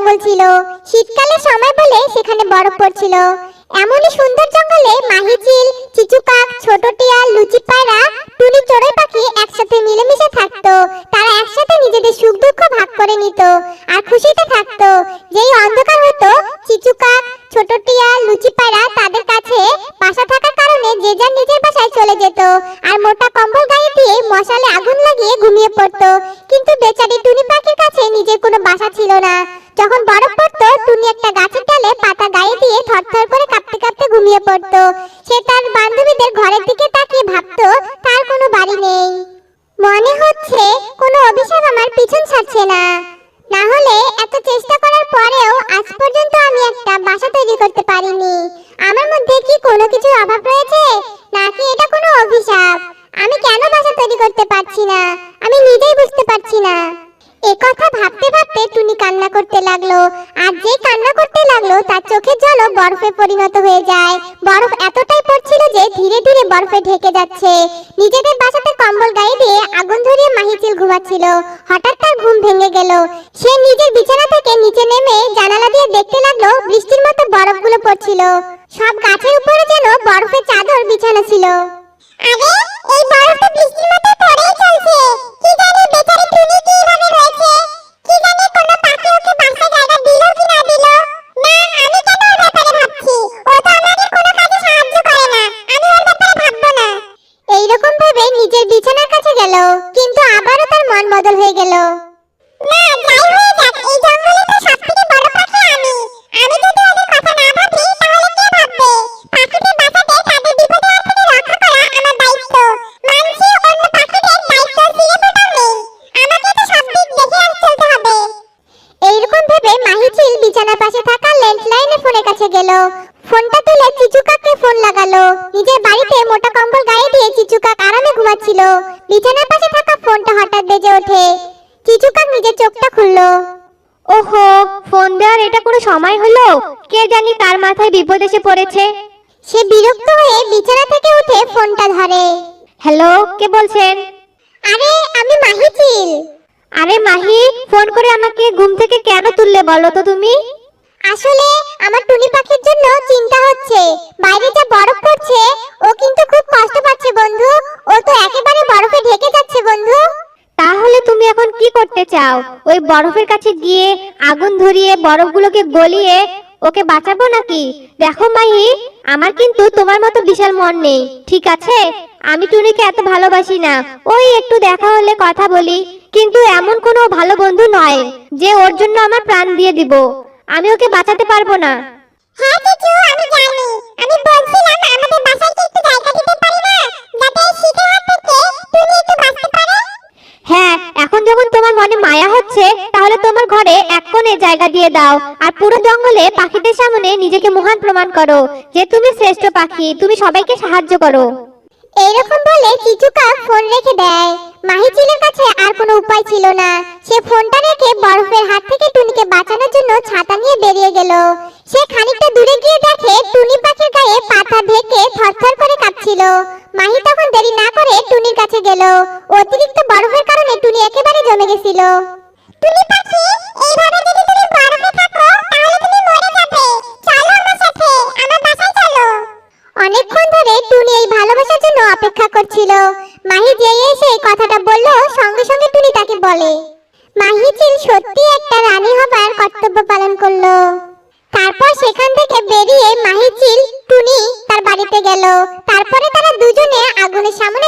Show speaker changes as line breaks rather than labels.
জঙ্গল ছিল। শীতকালের সময় বলে সেখানে বরফ পড়ছিল। এমনই সুন্দর জঙ্গলে মাহিচিল, চিচুকাক, ছোট টিয়া, লুচি পায়রা, টুনি চড়ুই পাখি একসাথে মিলেমিশে থাকতো। তারা একসাথে নিজেদের সুখ দুঃখ ভাগ করে নিত আর খুশিতে থাকতো। যেই অন্ধকার হতো, চিচুকাক, ছোট টিয়া, লুচি পায়রা তাদের কাছে বাসা থাকার কারণে যে যার নিজের বাসায় চলে যেত আর মোটা কম্বল গায়ে দিয়ে মশালে আগুন লাগিয়ে ঘুমিয়ে পড়তো। কিন্তু বেচারি টুনি পাখির কাছে নিজের কোনো বাসা ছিল না। যখন বরফ পড়তো, টুনি একটা গাছের ডালে পাতা গায়ে দিয়ে থরথর করে কাঁপতে কাঁপতে ঘুমিয়ে পড়তো। সে তার বান্ধবীদের ঘরের দিকে তাকিয়ে ভাবতো তার কোনো বাড়ি নেই। মনে হচ্ছে কোনো অভিশাপ আমার পিছন ছাড়ছে না। না হলে এত চেষ্টা করার পরেও আজ পর্যন্ত আমি একটা বাসা তৈরি করতে পারিনি। আমার মধ্যে কি কোনো কিছুর অভাব রয়েছে, নাকি এটা কোনো অভিশাপ? আমি কেন বাসা তৈরি করতে পারছি না, আমি নিজেই বুঝতে পারছি না। একথা ভাবতে ভাবতে টুনি কান্না করতে লাগলো। আর যে কান্না করতে লাগলো তার চোখের জলও বরফে পরিণত হয়ে যায়। বরফ এতটাই পড়ছিল যে ধীরে ধীরে বরফে ঢেকে যাচ্ছে। নিজেদের বাসাতে কম্বল গায়ে দিয়ে আগুন ধরিয়ে মাহিচিল ঘুমাচ্ছিল। হঠাৎ তার ঘুম ভেঙে গেল। সে নিজের বিছানা থেকে নিচে নেমে জানালা দিয়ে দেখতে লাগলো বৃষ্টির মতো বরফগুলো পড়ছিল। সব গাছের উপরে যেন বরফের চাদর বিছানো ছিল। আরে এই বরফ তো বৃষ্টির মতো পড়েই চলছে। কি জানি বেচারি টুনি কি ভাবে রয়েছে। কি জানি কোনো পাখি ওকে বাসা জায়গা দিল কি না দিল। না, আমি কেন ওর ব্যাপারে ভাবছি? ও তো আমাদের কোনো কাজে সাহায্য করে না, আমি ওর ব্যাপারে ভাববো না। এইরকম ভেবে নিজের বিছানার কাছে গেল, কিন্তু আবারও তার মন বদল হয়ে গেল। না, যাই হয়ে যাক, এই জঙ্গলে তো সবথেকে বড় পাখি আমি। আমি যদি ওদের কথা না ভাবি তাহলে কে ভাববে? পাখিদের বাঁচাতে, তাদের বিপদের হাত থেকে রক্ষা করা আমার দায়িত্ব। মানছি অন্য পাখিদের দায়িত্ব দিয়ে ফোটাও নেই। আমাকে তো সব দিক দেখে আর চলতে হবে। এইরকম ভেবে মাহিচিল বিছানার পাশে থাকা ল্যান্ডলাইনে ফোনের কাছে গেল। ফোনটা তুলে চিচুকাককে ফোন লাগালো। নিজের বাড়িতে মোটা কম্বল গায়ে দিয়ে চিচুকাক আরামে ঘুমাচ্ছিল। বিছানার পাশে থাকা ফোনটা হঠাৎ বেজে ওঠে। চিচুকাক নিজের চোখটা খুললো।
ওহো, ফোন দেওয়ার এটা কোনো সময় হলো? কে জানি কার মাথায় বিপদ এসে পড়েছে।
সে বিরক্ত হয়ে বিছানা থেকে উঠে ফোনটা ধরে।
হ্যালো, কে বলছেন?
আরে আমি মাহিচিল।
আরে মাহি, ফোন করে আমাকে ঘুম থেকে কেন তুললে বলো তো তুমি?
আসলে আমার টুনি পাখির জন্য চিন্তা হচ্ছে। বাইরে যা বরফ পড়ছে, ও কিন্তু খুব কষ্ট পাচ্ছে বন্ধু। ও তো একেবারে বরফে ঢেকে যাচ্ছে বন্ধু।
তাহলে তুমি এখন কি করতে চাও? ওই বরফের কাছে গিয়ে আগুন ধরিয়ে বরফগুলোকে গলিয়ে ওকে বাঁচাবো নাকি? দেখো মাহি, আমার কিন্তু তোমার মতো বিশাল মন নেই, ঠিক আছে? আমি টুনিকে এত ভালোবাসি না। ওই একটু দেখা হলে কথা বলি, কিন্তু এমন কোনো ভালো বন্ধু নয় যে ওর জন্য আমার প্রাণ দিয়ে দিব। আমি ওকে বাঁচাতে পারবো না।
হ্যাঁ চিচু, আমি জানি। আমি বলছিলাম আমাদের বাসায় কি একটু জায়গা দিতে পারি না, যাতে এই শীতের হাত থেকে টুনি একটু বাঁচতে পারে?
হ্যাঁ, এখন যখন তোমার মনে মায়া হচ্ছে, তাহলে তোমার ঘরে এক কোণে জায়গা দিয়ে দাও আর পুরো জঙ্গলে পাখিদের সামনে নিজেকে মহান প্রমাণ করো যে তুমি শ্রেষ্ঠ পাখি, তুমি সবাইকে সাহায্য করো।
এইরকম বলে চিচুকাক ফোন রেখে দেয়। মাহিচিলের কাছে আর কোনো উপায় ছিল না। সে ফোনটা রেখে বরফের হাত থেকে টুনিকে বাঁচানোর জন্য ছাতা নিয়ে বেরিয়ে গেল। সে খানিকটা দূরে গিয়ে দেখে টুনি পাখির গায়ে পাতা ঢেকে থরথর করে কাঁপছিল। মাহি তখন দেরি না করে টুনির কাছে গেল। অতিরিক্ত বরফের কারণে টুনি একেবারে জমে গেছিল। টুনি পাখি, এইভাবে যদি তুমি বরফে থাকো তাহলে তুমি মরে যাবে। চলো আমার সাথে, আমার বাসায় চলো। অনেকক্ষণ ধরে টুনি এই ভালোবাসার জন্য অপেক্ষা করছিল। মাহি যেই এসে কথাটা বলল, সঙ্গে সঙ্গে টুনি তাকে বলে। মাহিচিল সত্যি একটা রানী হবার কর্তব্য পালন করলো। তারপর সেখান থেকে বেরিয়ে মাহিচিল টুনি তার বাড়িতে গেল। তারপরে তারা দুজনে আগুনের সামনে